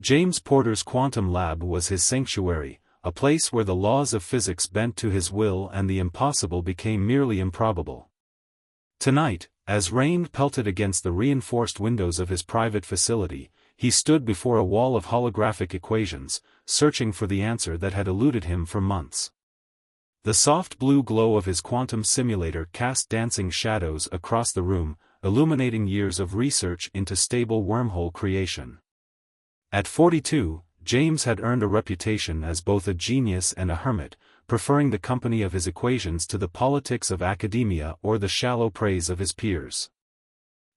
James Porter's quantum lab was his sanctuary, a place where the laws of physics bent to his will and the impossible became merely improbable. Tonight, as rain pelted against the reinforced windows of his private facility, he stood before a wall of holographic equations, searching for the answer that had eluded him for months. The soft blue glow of his quantum simulator cast dancing shadows across the room, illuminating years of research into stable wormhole creation. At 42, James had earned a reputation as both a genius and a hermit, preferring the company of his equations to the politics of academia or the shallow praise of his peers.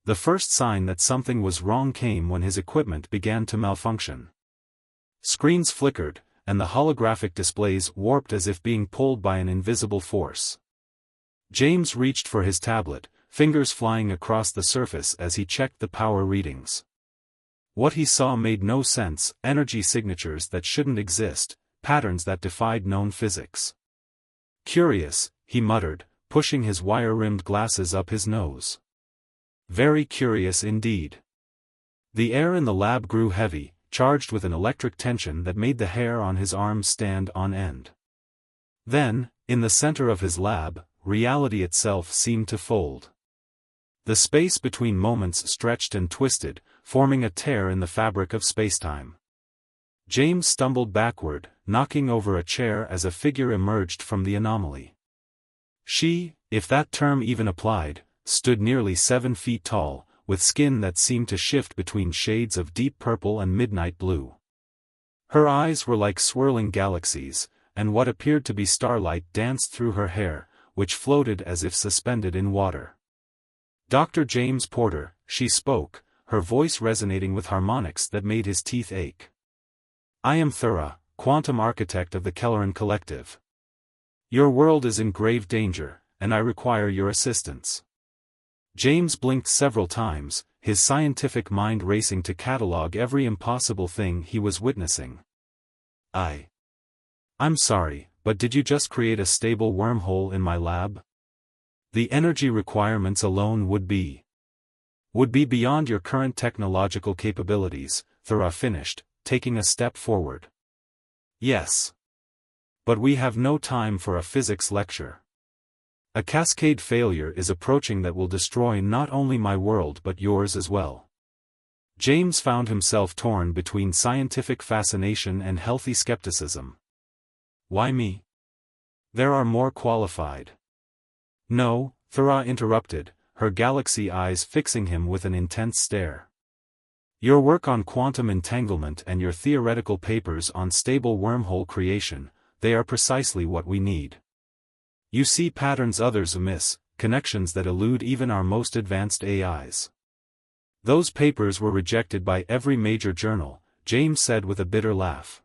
The first sign that something was wrong came when his equipment began to malfunction. Screens flickered, and the holographic displays warped as if being pulled by an invisible force. James reached for his tablet, fingers flying across the surface as he checked the power readings. What he saw made no sense: energy signatures that shouldn't exist, patterns that defied known physics. Curious, he muttered, pushing his wire-rimmed glasses up his nose. Very curious indeed. The air in the lab grew heavy, charged with an electric tension that made the hair on his arms stand on end. Then, in the center of his lab, reality itself seemed to fold. The space between moments stretched and twisted, forming a tear in the fabric of spacetime. James stumbled backward, knocking over a chair as a figure emerged from the anomaly. She, if that term even applied, stood nearly 7 feet tall, with skin that seemed to shift between shades of deep purple and midnight blue. Her eyes were like swirling galaxies, and what appeared to be starlight danced through her hair, which floated as if suspended in water. "Dr. James Porter," she spoke, her voice resonating with harmonics that made his teeth ache. "I am Thura, quantum architect of the Kelleran Collective. Your world is in grave danger, and I require your assistance." James blinked several times, his scientific mind racing to catalog every impossible thing he was witnessing. I'm sorry, but did you just create a stable wormhole in my lab? The energy requirements alone would be beyond your current technological capabilities," Thura finished, taking a step forward. "Yes. But we have no time for a physics lecture. A cascade failure is approaching that will destroy not only my world but yours as well." James found himself torn between scientific fascination and healthy skepticism. "Why me? There are more qualified." "No," Thura interrupted, her galaxy eyes fixing him with an intense stare. "Your work on quantum entanglement and your theoretical papers on stable wormhole creation, they are precisely what we need. You see patterns others miss, connections that elude even our most advanced AIs." "Those papers were rejected by every major journal," James said with a bitter laugh.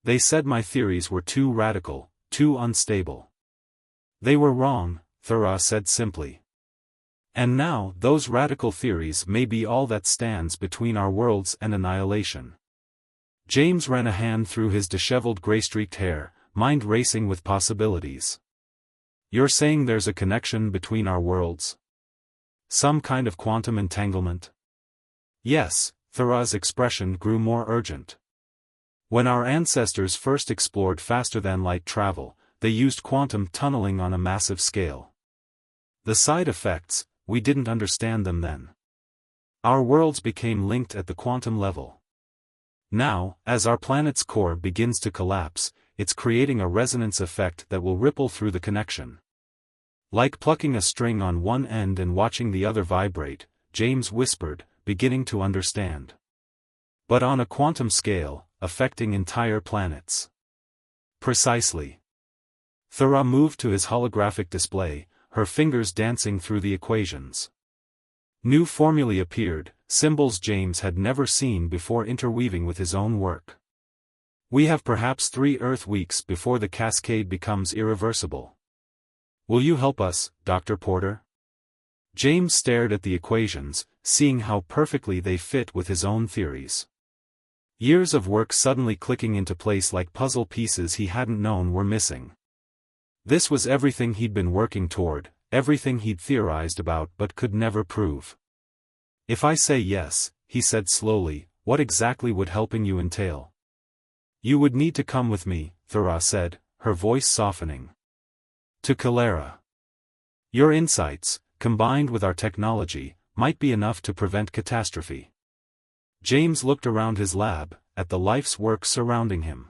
"They said my theories were too radical, too unstable." "They were wrong," Thura said simply. "And now those radical theories may be all that stands between our worlds and annihilation." James ran a hand through his disheveled gray-streaked hair, mind racing with possibilities. "You're saying there's a connection between our worlds? Some kind of quantum entanglement?" "Yes," Thura's expression grew more urgent. "When our ancestors first explored faster-than-light travel, they used quantum tunneling on a massive scale. The side effects, we didn't understand them then. Our worlds became linked at the quantum level. Now, as our planet's core begins to collapse, it's creating a resonance effect that will ripple through the connection. Like plucking a string on one end and watching the other vibrate," James whispered, beginning to understand. "But on a quantum scale, affecting entire planets." "Precisely." Thura moved to his holographic display, her fingers dancing through the equations. New formulae appeared, symbols James had never seen before interweaving with his own work. "We have perhaps 3 Earth weeks before the cascade becomes irreversible. Will you help us, Dr. Porter?" James stared at the equations, seeing how perfectly they fit with his own theories. Years of work suddenly clicking into place like puzzle pieces he hadn't known were missing. This was everything he'd been working toward, everything he'd theorized about but could never prove. "If I say yes," he said slowly, what exactly would helping you entail? You would need to come with me, Thera said, her voice softening. To Calera. Your insights, combined with our technology, might be enough to prevent catastrophe. James looked around his lab, at the life's work surrounding him.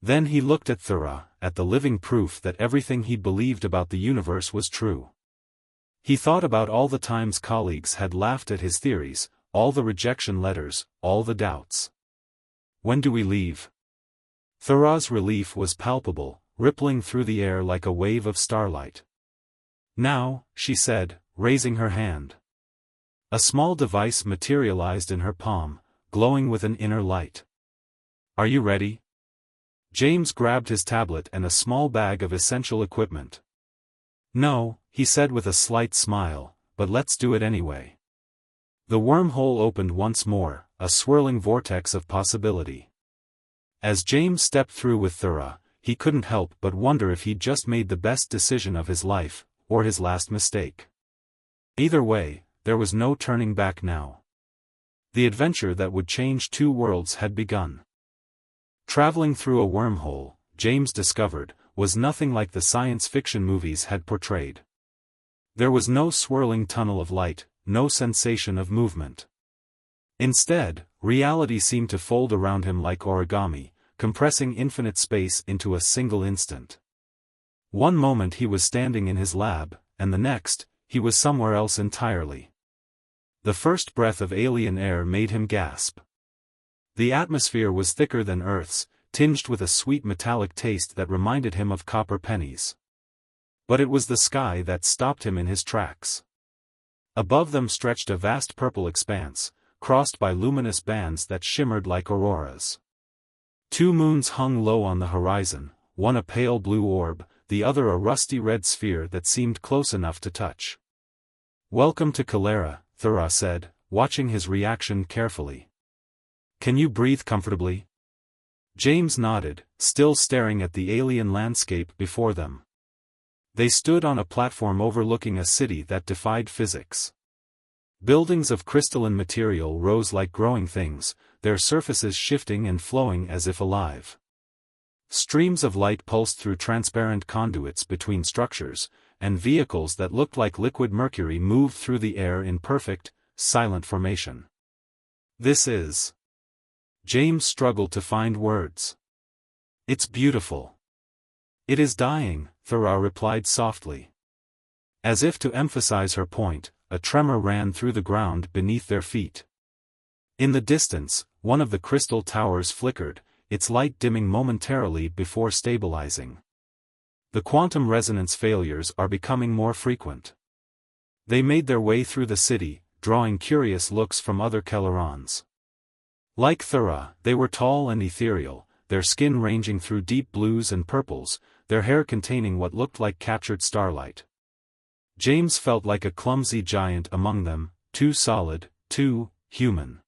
Then he looked at Thera, at the living proof that everything he believed about the universe was true. He thought about all the times colleagues had laughed at his theories, all the rejection letters, all the doubts. When do we leave? Thera's relief was palpable, rippling through the air like a wave of starlight. Now, she said, raising her hand. A small device materialized in her palm, glowing with an inner light. Are you ready? James grabbed his tablet and a small bag of essential equipment. No, he said with a slight smile, but let's do it anyway. The wormhole opened once more, a swirling vortex of possibility. As James stepped through with Thera, he couldn't help but wonder if he'd just made the best decision of his life, or his last mistake. Either way, there was no turning back now. The adventure that would change two worlds had begun. Traveling through a wormhole, James discovered, was nothing like the science fiction movies had portrayed. There was no swirling tunnel of light, no sensation of movement. Instead, reality seemed to fold around him like origami, compressing infinite space into a single instant. One moment he was standing in his lab, and the next, he was somewhere else entirely. The first breath of alien air made him gasp. The atmosphere was thicker than Earth's, tinged with a sweet metallic taste that reminded him of copper pennies. But it was the sky that stopped him in his tracks. Above them stretched a vast purple expanse, crossed by luminous bands that shimmered like auroras. Two moons hung low on the horizon, one a pale blue orb, the other a rusty red sphere that seemed close enough to touch. Welcome to Calera, Thera said, watching his reaction carefully. Can you breathe comfortably? James nodded, still staring at the alien landscape before them. They stood on a platform overlooking a city that defied physics. Buildings of crystalline material rose like growing things, their surfaces shifting and flowing as if alive. Streams of light pulsed through transparent conduits between structures, and vehicles that looked like liquid mercury moved through the air in perfect, silent formation. This is... James struggled to find words. It's beautiful. It is dying, Thera replied softly. As if to emphasize her point, a tremor ran through the ground beneath their feet. In the distance, one of the crystal towers flickered, its light dimming momentarily before stabilizing. The quantum resonance failures are becoming more frequent. They made their way through the city, drawing curious looks from other Calerons. Like Thera, they were tall and ethereal, their skin ranging through deep blues and purples, their hair containing what looked like captured starlight. James felt like a clumsy giant among them, too solid, too human.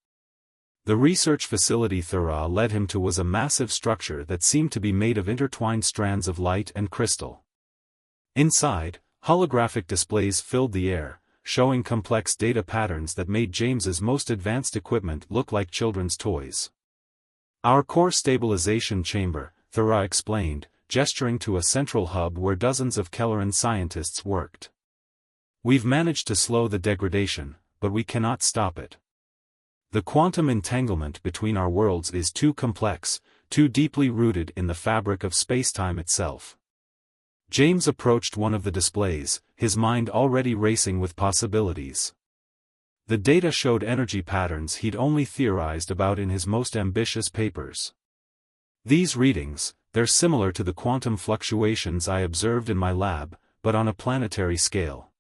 The research facility Thera led him to was a massive structure that seemed to be made of intertwined strands of light and crystal. Inside, holographic displays filled the air, showing complex data patterns that made James's most advanced equipment look like children's toys. Our core stabilization chamber, Thera explained, gesturing to a central hub where dozens of Kelleran scientists worked. We've managed to slow the degradation, but we cannot stop it. The quantum entanglement between our worlds is too complex, too deeply rooted in the fabric of spacetime itself. James approached one of the displays, his mind already racing with possibilities. The data showed energy patterns he'd only theorized about in his most ambitious papers. These readings, they're similar to the quantum fluctuations I observed in my lab, but on a planetary scale.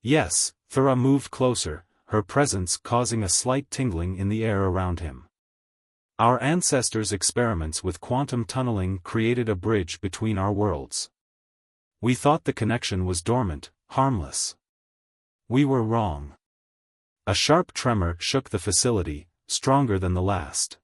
Yes, Thera moved closer, her presence causing a slight tingling in the air around him. Our ancestors' experiments with quantum tunneling created a bridge between our worlds. We thought the connection was dormant, harmless. We were wrong. A sharp tremor shook the facility, stronger than the last.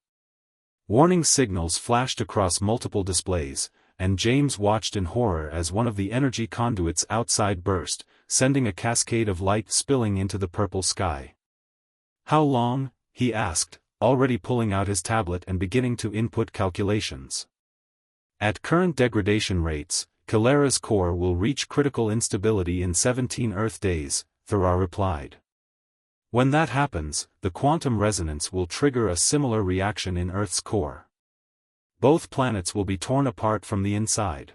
Warning signals flashed across multiple displays, and James watched in horror as one of the energy conduits outside burst, sending a cascade of light spilling into the purple sky. How long? He asked, already pulling out his tablet and beginning to input calculations. At current degradation rates, Calera's core will reach critical instability in 17 Earth days, Thera replied. When that happens, the quantum resonance will trigger a similar reaction in Earth's core. Both planets will be torn apart from the inside.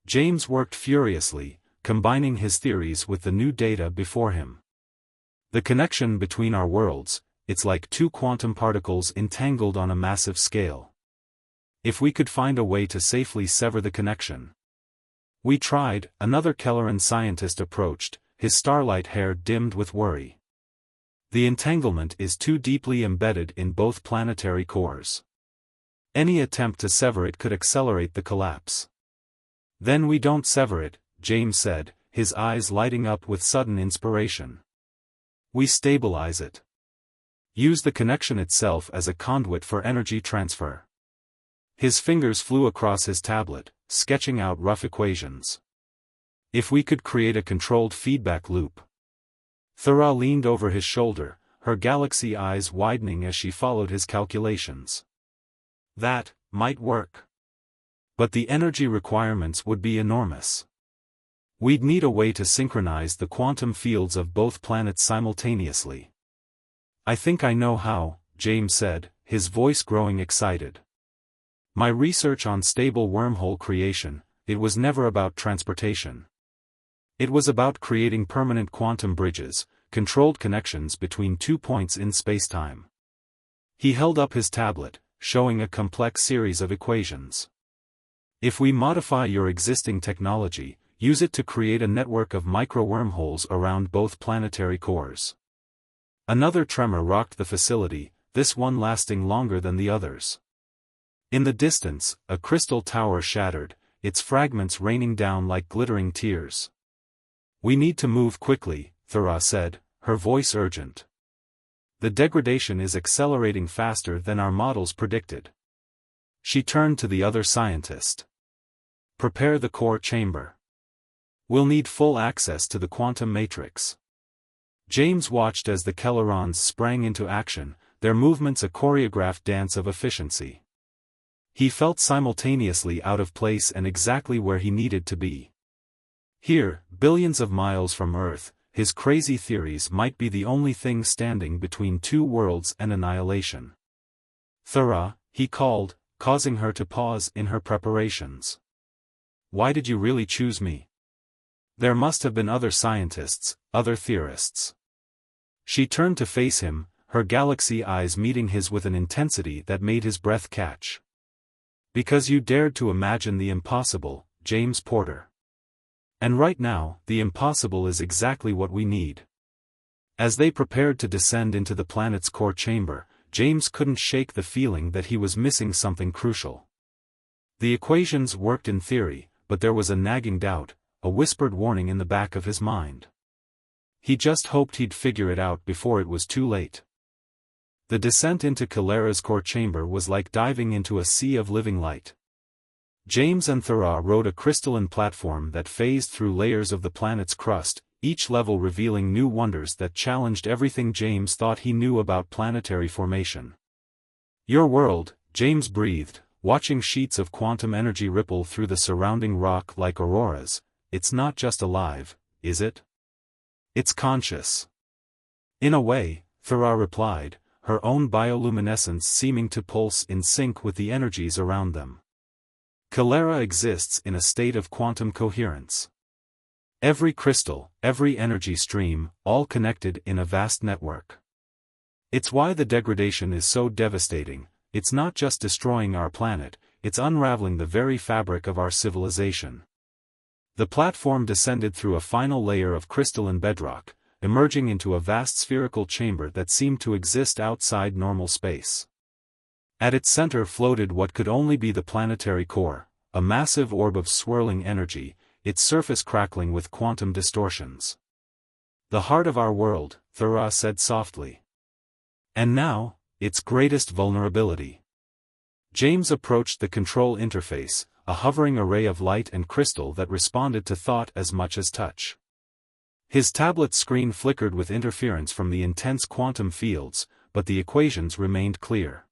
James worked furiously, combining his theories with the new data before him. The connection between our worlds, it's like two quantum particles entangled on a massive scale. If we could find a way to safely sever the connection. We tried, another Kelleran scientist approached, his starlight hair dimmed with worry. The entanglement is too deeply embedded in both planetary cores. Any attempt to sever it could accelerate the collapse. Then we don't sever it, James said, his eyes lighting up with sudden inspiration. We stabilize it. Use the connection itself as a conduit for energy transfer. His fingers flew across his tablet, sketching out rough equations. If we could create a controlled feedback loop. Thera leaned over his shoulder, her galaxy eyes widening as she followed his calculations. That might work. But the energy requirements would be enormous. We'd need a way to synchronize the quantum fields of both planets simultaneously. I think I know how, James said, his voice growing excited. My research on stable wormhole creation, it was never about transportation. It was about creating permanent quantum bridges, controlled connections between 2 points in spacetime. He held up his tablet, showing a complex series of equations. If we modify your existing technology, use it to create a network of micro-wormholes around both planetary cores. Another tremor rocked the facility, this one lasting longer than the others. In the distance, a crystal tower shattered, its fragments raining down like glittering tears. We need to move quickly, Thera said, her voice urgent. The degradation is accelerating faster than our models predicted. She turned to the other scientist. Prepare the core chamber. We'll need full access to the quantum matrix. James watched as the Kellerons sprang into action, their movements a choreographed dance of efficiency. He felt simultaneously out of place and exactly where he needed to be. Here, billions of miles from Earth, his crazy theories might be the only thing standing between two worlds and annihilation. Thera, he called, causing her to pause in her preparations. Why did you really choose me? There must have been other scientists, other theorists. She turned to face him, her galaxy eyes meeting his with an intensity that made his breath catch. Because you dared to imagine the impossible, James Porter. And right now, the impossible is exactly what we need. As they prepared to descend into the planet's core chamber, James couldn't shake the feeling that he was missing something crucial. The equations worked in theory, but there was a nagging doubt, a whispered warning in the back of his mind. He just hoped he'd figure it out before it was too late. The descent into Calera's core chamber was like diving into a sea of living light. James and Thera rode a crystalline platform that phased through layers of the planet's crust, each level revealing new wonders that challenged everything James thought he knew about planetary formation. Your world, James breathed, watching sheets of quantum energy ripple through the surrounding rock like auroras. It's not just alive, is it? It's conscious. In a way, Thera replied, her own bioluminescence seeming to pulse in sync with the energies around them. Calera exists in a state of quantum coherence. Every crystal, every energy stream, all connected in a vast network. It's why the degradation is so devastating. It's not just destroying our planet, it's unraveling the very fabric of our civilization. The platform descended through a final layer of crystalline bedrock, emerging into a vast spherical chamber that seemed to exist outside normal space. At its center floated what could only be the planetary core, a massive orb of swirling energy, its surface crackling with quantum distortions. The heart of our world, Thera said softly. And now, its greatest vulnerability. James approached the control interface, a hovering array of light and crystal that responded to thought as much as touch. His tablet screen flickered with interference from the intense quantum fields, but the equations remained clear.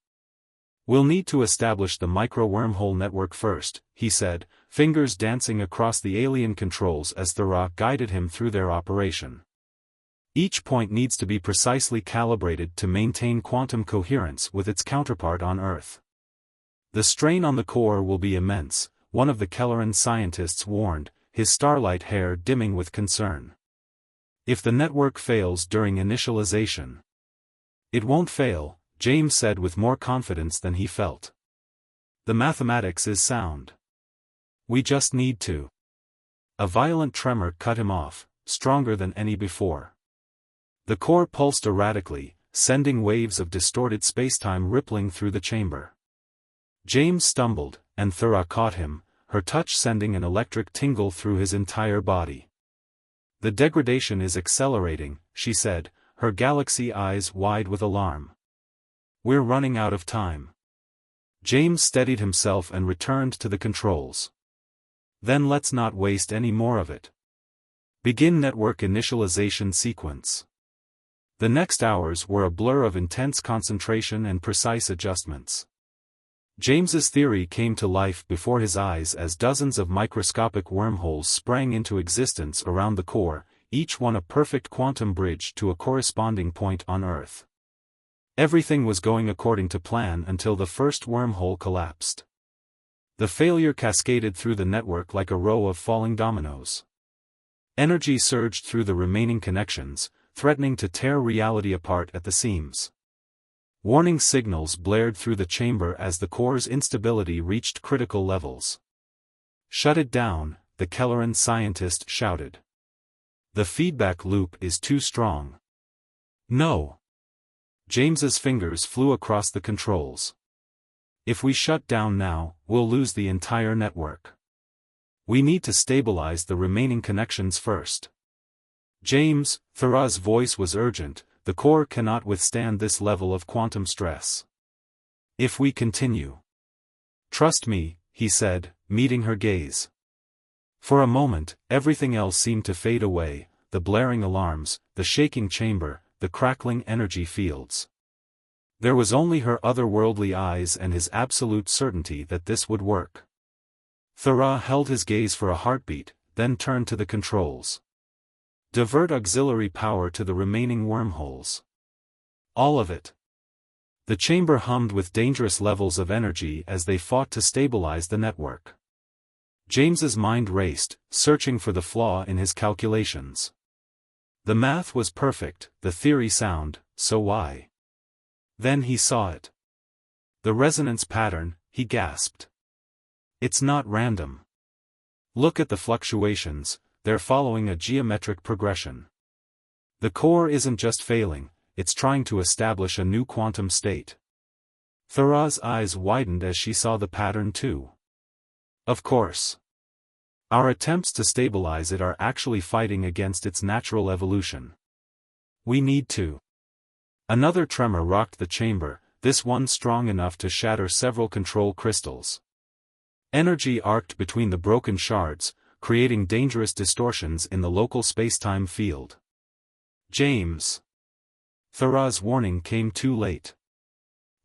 "We'll need to establish the micro-wormhole network first," he said, fingers dancing across the alien controls as Thera guided him through their operation. "Each point needs to be precisely calibrated to maintain quantum coherence with its counterpart on Earth. The strain on the core will be immense," one of the Kelleran scientists warned, his starlight hair dimming with concern. "If the network fails during initialization." "It won't fail," James said with more confidence than he felt. "The mathematics is sound. We just need to." A violent tremor cut him off, stronger than any before. The core pulsed erratically, sending waves of distorted spacetime rippling through the chamber. James stumbled, and Thera caught him, her touch sending an electric tingle through his entire body. "The degradation is accelerating," she said, her galaxy eyes wide with alarm. "We're running out of time." James steadied himself and returned to the controls. "Then let's not waste any more of it. Begin network initialization sequence." The next hours were a blur of intense concentration and precise adjustments. James's theory came to life before his eyes as dozens of microscopic wormholes sprang into existence around the core, each one a perfect quantum bridge to a corresponding point on Earth. Everything was going according to plan until the first wormhole collapsed. The failure cascaded through the network like a row of falling dominoes. Energy surged through the remaining connections, threatening to tear reality apart at the seams. Warning signals blared through the chamber as the core's instability reached critical levels. "Shut it down," the Kelleran scientist shouted. "The feedback loop is too strong." "No." James's fingers flew across the controls. "If we shut down now, we'll lose the entire network. We need to stabilize the remaining connections first." "James," Thera's voice was urgent, "the core cannot withstand this level of quantum stress. If we continue." "Trust me," he said, meeting her gaze. For a moment, everything else seemed to fade away, the blaring alarms, the shaking chamber, the crackling energy fields. There was only her otherworldly eyes and his absolute certainty that this would work. Thera held his gaze for a heartbeat, then turned to the controls. "Divert auxiliary power to the remaining wormholes." "All of it." The chamber hummed with dangerous levels of energy as they fought to stabilize the network. James's mind raced, searching for the flaw in his calculations. The math was perfect, the theory sound, so why? Then he saw it. "The resonance pattern," he gasped. "It's not random. Look at the fluctuations. They're following a geometric progression. The core isn't just failing, it's trying to establish a new quantum state." Thera's eyes widened as she saw the pattern too. "Of course. Our attempts to stabilize it are actually fighting against its natural evolution. We need to." Another tremor rocked the chamber, this one strong enough to shatter several control crystals. Energy arced between the broken shards, creating dangerous distortions in the local spacetime field. "James." Thera's warning came too late.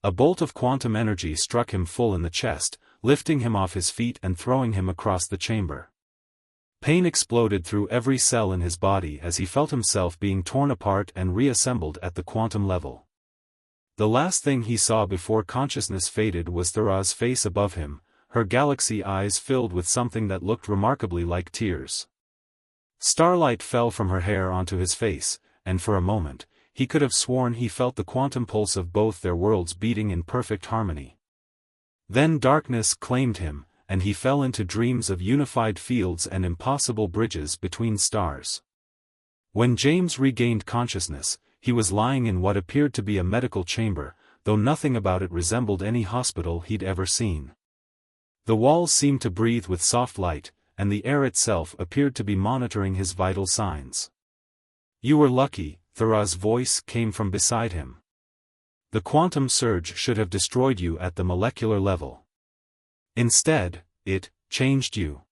A bolt of quantum energy struck him full in the chest, lifting him off his feet and throwing him across the chamber. Pain exploded through every cell in his body as he felt himself being torn apart and reassembled at the quantum level. The last thing he saw before consciousness faded was Thera's face above him, her galaxy eyes filled with something that looked remarkably like tears. Starlight fell from her hair onto his face, and for a moment, he could have sworn he felt the quantum pulse of both their worlds beating in perfect harmony. Then darkness claimed him, and he fell into dreams of unified fields and impossible bridges between stars. When James regained consciousness, he was lying in what appeared to be a medical chamber, though nothing about it resembled any hospital he'd ever seen. The walls seemed to breathe with soft light, and the air itself appeared to be monitoring his vital signs. "You were lucky," Thera's voice came from beside him. "The quantum surge should have destroyed you at the molecular level. Instead, it changed you."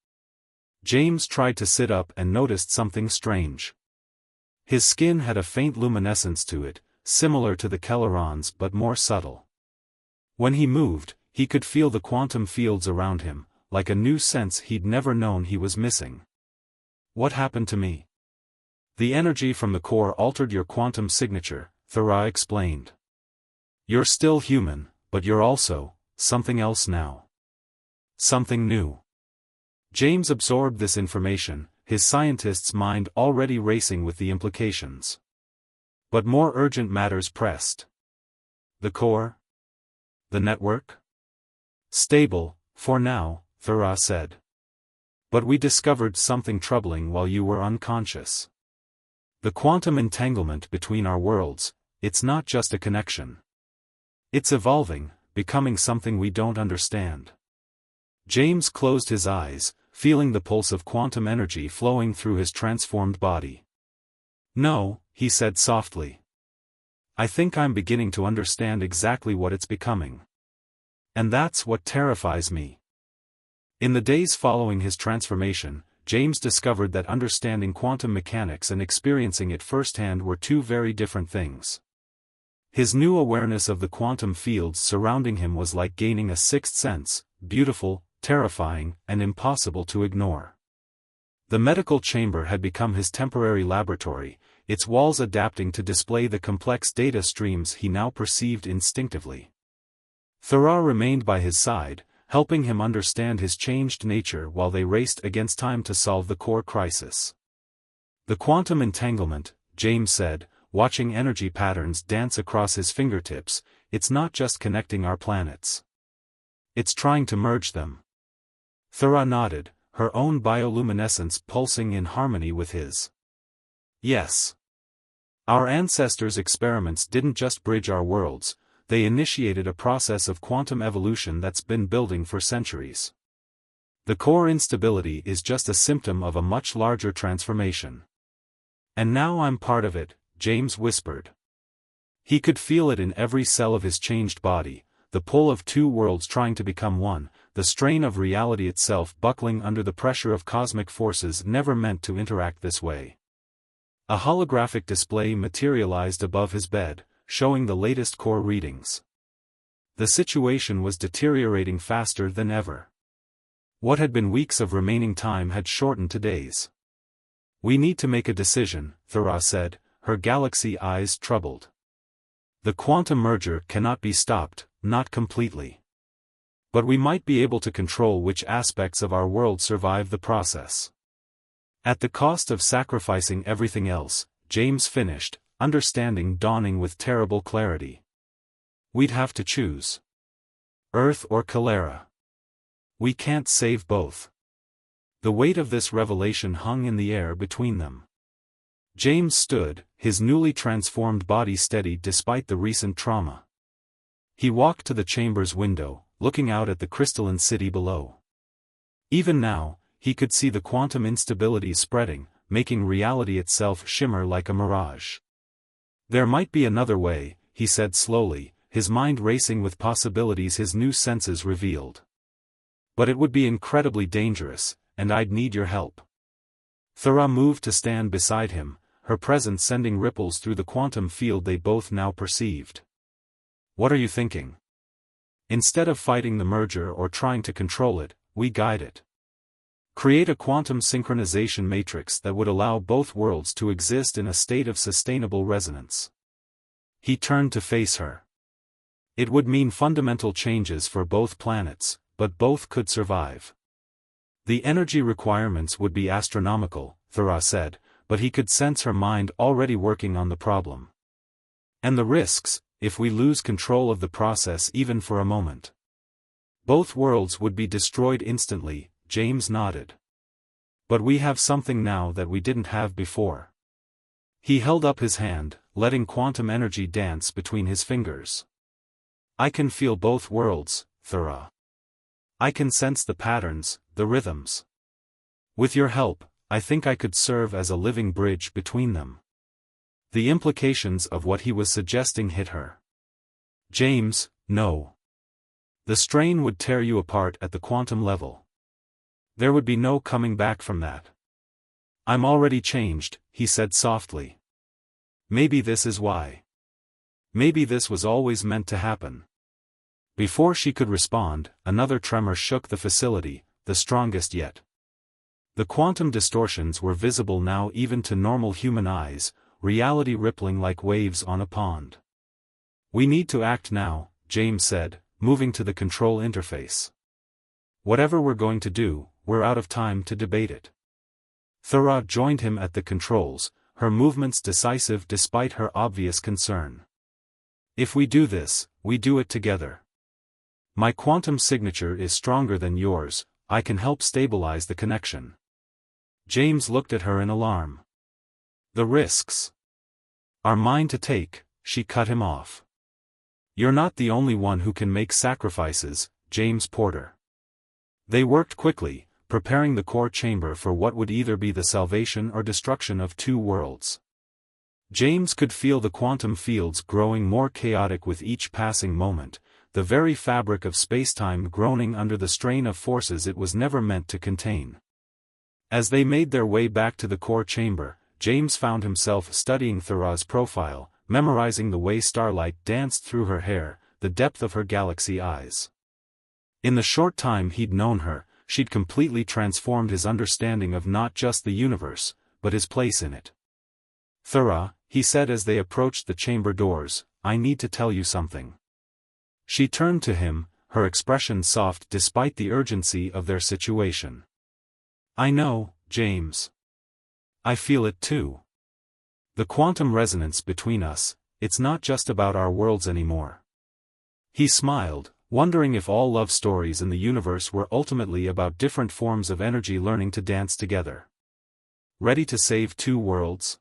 James tried to sit up and noticed something strange. His skin had a faint luminescence to it, similar to the Kellerons but more subtle. When he moved, he could feel the quantum fields around him, like a new sense he'd never known he was missing. What happened to me? The energy from the core altered your quantum signature, Thera explained. You're still human, but you're also something else now. Something new. James absorbed this information, his scientist's mind already racing with the implications. But more urgent matters pressed. The core? The network? Stable, for now, Thera said. But we discovered something troubling while you were unconscious. The quantum entanglement between our worlds, it's not just a connection. It's evolving, becoming something we don't understand. James closed his eyes, feeling the pulse of quantum energy flowing through his transformed body. No, he said softly. I think I'm beginning to understand exactly what it's becoming. And that's what terrifies me. In the days following his transformation, James discovered that understanding quantum mechanics and experiencing it firsthand were two very different things. His new awareness of the quantum fields surrounding him was like gaining a sixth sense, beautiful, terrifying, and impossible to ignore. The medical chamber had become his temporary laboratory, its walls adapting to display the complex data streams he now perceived instinctively. Thera remained by his side, helping him understand his changed nature while they raced against time to solve the core crisis. The quantum entanglement, James said, watching energy patterns dance across his fingertips, it's not just connecting our planets. It's trying to merge them. Thera nodded, her own bioluminescence pulsing in harmony with his. Yes. Our ancestors' experiments didn't just bridge our worlds, they initiated a process of quantum evolution that's been building for centuries. The core instability is just a symptom of a much larger transformation. And now I'm part of it, James whispered. He could feel it in every cell of his changed body, the pull of two worlds trying to become one, the strain of reality itself buckling under the pressure of cosmic forces never meant to interact this way. A holographic display materialized above his bed, showing the latest core readings. The situation was deteriorating faster than ever. What had been weeks of remaining time had shortened to days. We need to make a decision, Thera said, her galaxy eyes troubled. The quantum merger cannot be stopped, not completely. But we might be able to control which aspects of our world survive the process. At the cost of sacrificing everything else, James finished, understanding dawning with terrible clarity. We'd have to choose. Earth or Calera. We can't save both. The weight of this revelation hung in the air between them. James stood, his newly transformed body steady despite the recent trauma. He walked to the chamber's window, looking out at the crystalline city below. Even now, he could see the quantum instability spreading, making reality itself shimmer like a mirage. There might be another way, he said slowly, his mind racing with possibilities his new senses revealed. But it would be incredibly dangerous, and I'd need your help. Thera moved to stand beside him, her presence sending ripples through the quantum field they both now perceived. What are you thinking? Instead of fighting the merger or trying to control it, we guide it. Create a quantum synchronization matrix that would allow both worlds to exist in a state of sustainable resonance. He turned to face her. It would mean fundamental changes for both planets, but both could survive. The energy requirements would be astronomical, Thera said, but he could sense her mind already working on the problem. And the risks, if we lose control of the process even for a moment. Both worlds would be destroyed instantly, James nodded. But we have something now that we didn't have before. He held up his hand, letting quantum energy dance between his fingers. I can feel both worlds, Thera. I can sense the patterns, the rhythms. With your help, I think I could serve as a living bridge between them. The implications of what he was suggesting hit her. James, no. The strain would tear you apart at the quantum level. There would be no coming back from that. I'm already changed, he said softly. Maybe this is why. Maybe this was always meant to happen. Before she could respond, another tremor shook the facility, the strongest yet. The quantum distortions were visible now even to normal human eyes, reality rippling like waves on a pond. "We need to act now," James said, moving to the control interface. "Whatever we're going to do, we're out of time to debate it." Thera joined him at the controls, her movements decisive despite her obvious concern. "If we do this, we do it together. My quantum signature is stronger than yours, I can help stabilize the connection." James looked at her in alarm. "The risks are mine to take," she cut him off. "You're not the only one who can make sacrifices, James Porter." They worked quickly, preparing the core chamber for what would either be the salvation or destruction of two worlds. James could feel the quantum fields growing more chaotic with each passing moment, the very fabric of spacetime groaning under the strain of forces it was never meant to contain. As they made their way back to the core chamber, James found himself studying Thera's profile, memorizing the way starlight danced through her hair, the depth of her galaxy eyes. In the short time he'd known her, she'd completely transformed his understanding of not just the universe, but his place in it. "Thera," he said as they approached the chamber doors, "I need to tell you something." She turned to him, her expression soft despite the urgency of their situation. "I know, James. I feel it too. The quantum resonance between us, it's not just about our worlds anymore." He smiled, wondering if all love stories in the universe were ultimately about different forms of energy learning to dance together. "Ready to save two worlds?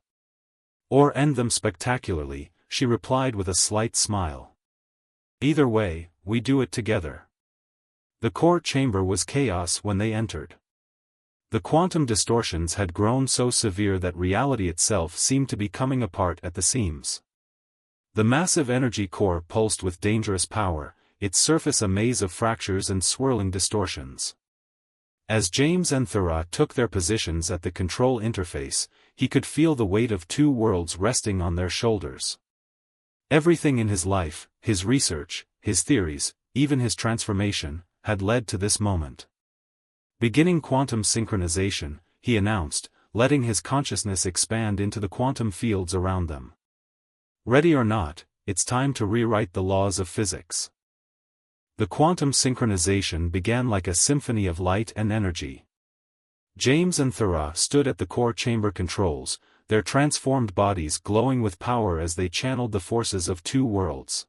Or end them spectacularly," she replied with a slight smile. "Either way, we do it together." The core chamber was chaos when they entered. The quantum distortions had grown so severe that reality itself seemed to be coming apart at the seams. The massive energy core pulsed with dangerous power, its surface a maze of fractures and swirling distortions. As James and Thera took their positions at the control interface, he could feel the weight of two worlds resting on their shoulders. Everything in his life, his research, his theories, even his transformation, had led to this moment. "Beginning quantum synchronization," he announced, letting his consciousness expand into the quantum fields around them. "Ready or not, it's time to rewrite the laws of physics." The quantum synchronization began like a symphony of light and energy. James and Thera stood at the core chamber controls, their transformed bodies glowing with power as they channeled the forces of two worlds.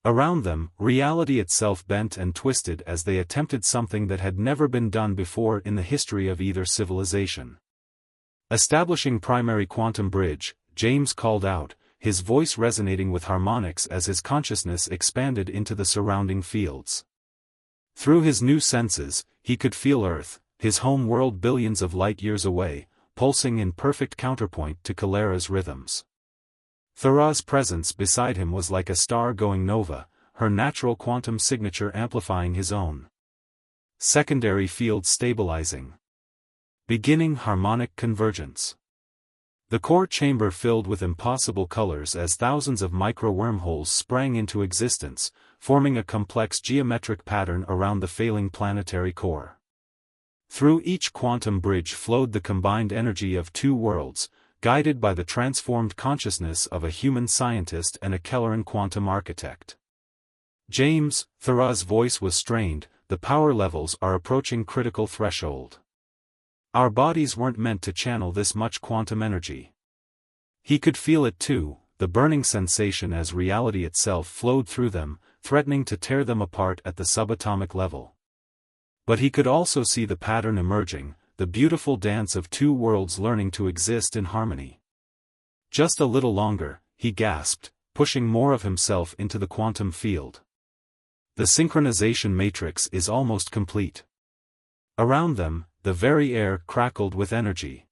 Around them, reality itself bent and twisted as they attempted something that had never been done before in the history of either civilization. "Establishing primary quantum bridge," James called out, his voice resonating with harmonics as his consciousness expanded into the surrounding fields. Through his new senses, he could feel Earth, his home world billions of light-years away, pulsing in perfect counterpoint to Calera's rhythms. Thera's presence beside him was like a star going nova, her natural quantum signature amplifying his own. Secondary field stabilizing. Beginning harmonic convergence. The core chamber filled with impossible colors as thousands of micro-wormholes sprang into existence, forming a complex geometric pattern around the failing planetary core. Through each quantum bridge flowed the combined energy of two worlds, guided by the transformed consciousness of a human scientist and a Kelleran quantum architect. "James," Thera's voice was strained, "the power levels are approaching critical threshold. Our bodies weren't meant to channel this much quantum energy." He could feel it too, the burning sensation as reality itself flowed through them, threatening to tear them apart at the subatomic level. But he could also see the pattern emerging, the beautiful dance of two worlds learning to exist in harmony. "Just a little longer," he gasped, pushing more of himself into the quantum field. "The synchronization matrix is almost complete." Around them, the very air crackled with energy.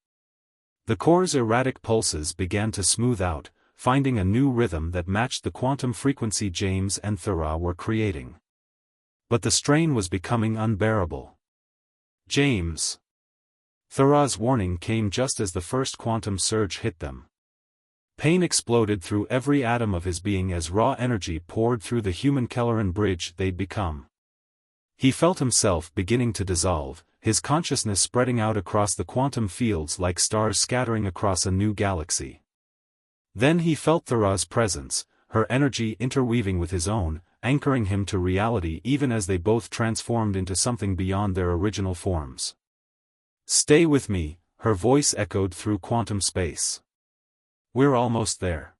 The core's erratic pulses began to smooth out, finding a new rhythm that matched the quantum frequency James and Thera were creating. But the strain was becoming unbearable. "James!" Thera's warning came just as the first quantum surge hit them. Pain exploded through every atom of his being as raw energy poured through the human Kelleran bridge they'd become. He felt himself beginning to dissolve, his consciousness spreading out across the quantum fields like stars scattering across a new galaxy. Then he felt Thera's presence, her energy interweaving with his own, anchoring him to reality even as they both transformed into something beyond their original forms. "Stay with me," her voice echoed through quantum space. "We're almost there."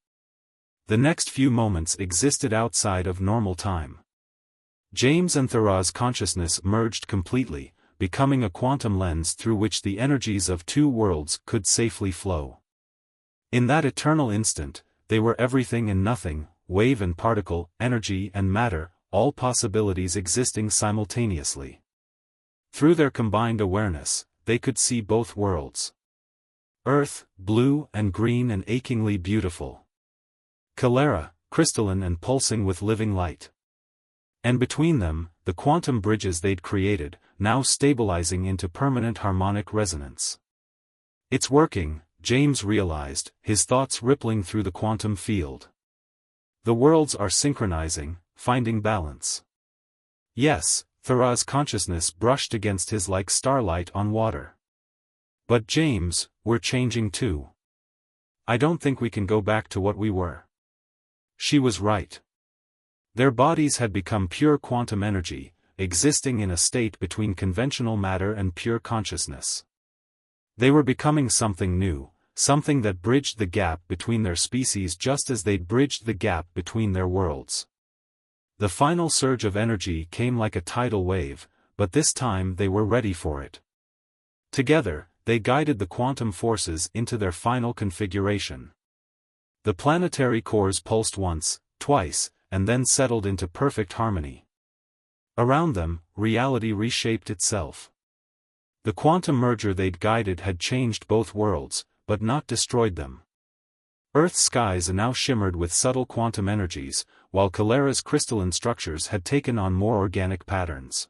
The next few moments existed outside of normal time. James and Thera's consciousness merged completely, becoming a quantum lens through which the energies of two worlds could safely flow. In that eternal instant, they were everything and nothing, wave and particle, energy and matter, all possibilities existing simultaneously. Through their combined awareness, they could see both worlds. Earth, blue and green and achingly beautiful. Calera, crystalline and pulsing with living light. And between them, the quantum bridges they'd created, now stabilizing into permanent harmonic resonance. "It's working," James realized, his thoughts rippling through the quantum field. "The worlds are synchronizing, finding balance." "Yes," Thera's consciousness brushed against his like starlight on water. "But James, we're changing too. I don't think we can go back to what we were." She was right. Their bodies had become pure quantum energy, existing in a state between conventional matter and pure consciousness. They were becoming something new, something that bridged the gap between their species just as they'd bridged the gap between their worlds. The final surge of energy came like a tidal wave, but this time they were ready for it. Together, they guided the quantum forces into their final configuration. The planetary cores pulsed once, twice, and then settled into perfect harmony. Around them, reality reshaped itself. The quantum merger they'd guided had changed both worlds, but not destroyed them. Earth's skies now shimmered with subtle quantum energies, while Calera's crystalline structures had taken on more organic patterns.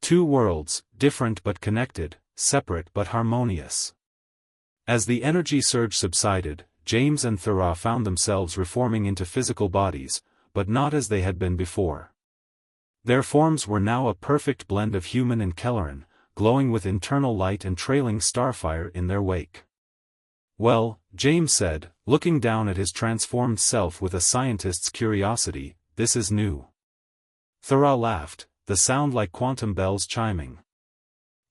Two worlds, different but connected, separate but harmonious. As the energy surge subsided, James and Thera found themselves reforming into physical bodies, but not as they had been before. Their forms were now a perfect blend of human and Kelleran, glowing with internal light and trailing starfire in their wake. "Well," James said, looking down at his transformed self with a scientist's curiosity, "this is new." Thera laughed, the sound like quantum bells chiming.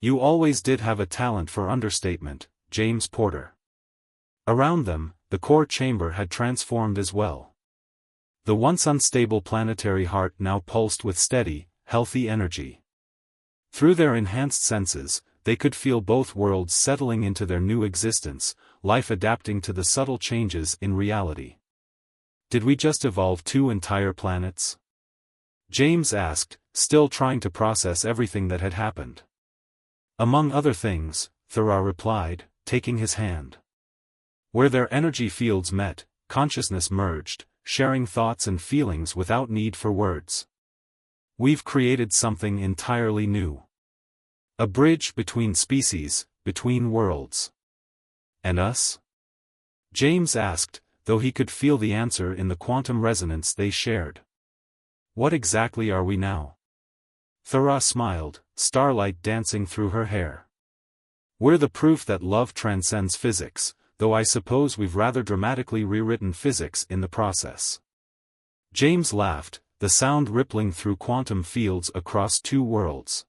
"You always did have a talent for understatement, James Porter." Around them, the core chamber had transformed as well. The once unstable planetary heart now pulsed with steady, healthy energy. Through their enhanced senses, they could feel both worlds settling into their new existence, life adapting to the subtle changes in reality. "Did we just evolve two entire planets?" James asked, still trying to process everything that had happened. "Among other things," Thera replied, taking his hand. Where their energy fields met, consciousness merged, sharing thoughts and feelings without need for words. "We've created something entirely new. A bridge between species, between worlds." "And us?" James asked, though he could feel the answer in the quantum resonance they shared. "What exactly are we now?" Thera smiled, starlight dancing through her hair. "We're the proof that love transcends physics, though I suppose we've rather dramatically rewritten physics in the process." James laughed, the sound rippling through quantum fields across two worlds.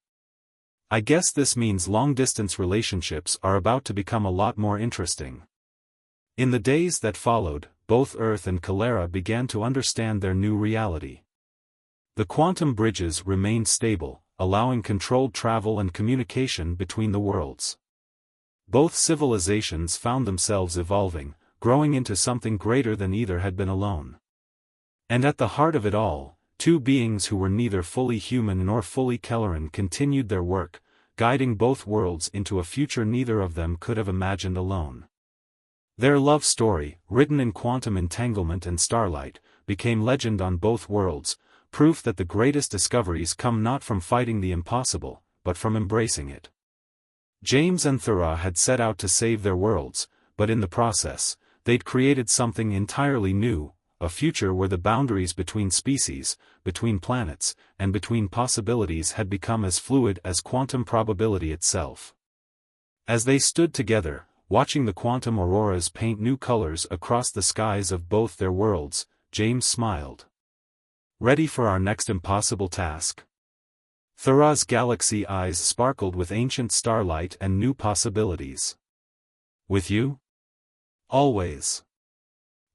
"I guess this means long-distance relationships are about to become a lot more interesting." In the days that followed, both Earth and Calera began to understand their new reality. The quantum bridges remained stable, allowing controlled travel and communication between the worlds. Both civilizations found themselves evolving, growing into something greater than either had been alone. And at the heart of it all, two beings who were neither fully human nor fully Kelleran continued their work, guiding both worlds into a future neither of them could have imagined alone. Their love story, written in quantum entanglement and starlight, became legend on both worlds, proof that the greatest discoveries come not from fighting the impossible, but from embracing it. James and Thera had set out to save their worlds, but in the process, They'd created something entirely new, a future where the boundaries between species, between planets, and between possibilities had become as fluid as quantum probability itself. As they stood together, watching the quantum auroras paint new colors across the skies of both their worlds, James smiled. Ready for our next impossible task? Thuraw's galaxy eyes sparkled with ancient starlight and new possibilities. With you? Always.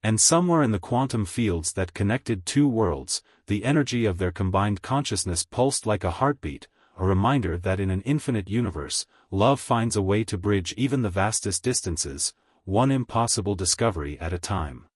And somewhere in the quantum fields that connected two worlds, the energy of their combined consciousness pulsed like a heartbeat, a reminder that in an infinite universe, love finds a way to bridge even the vastest distances, one impossible discovery at a time.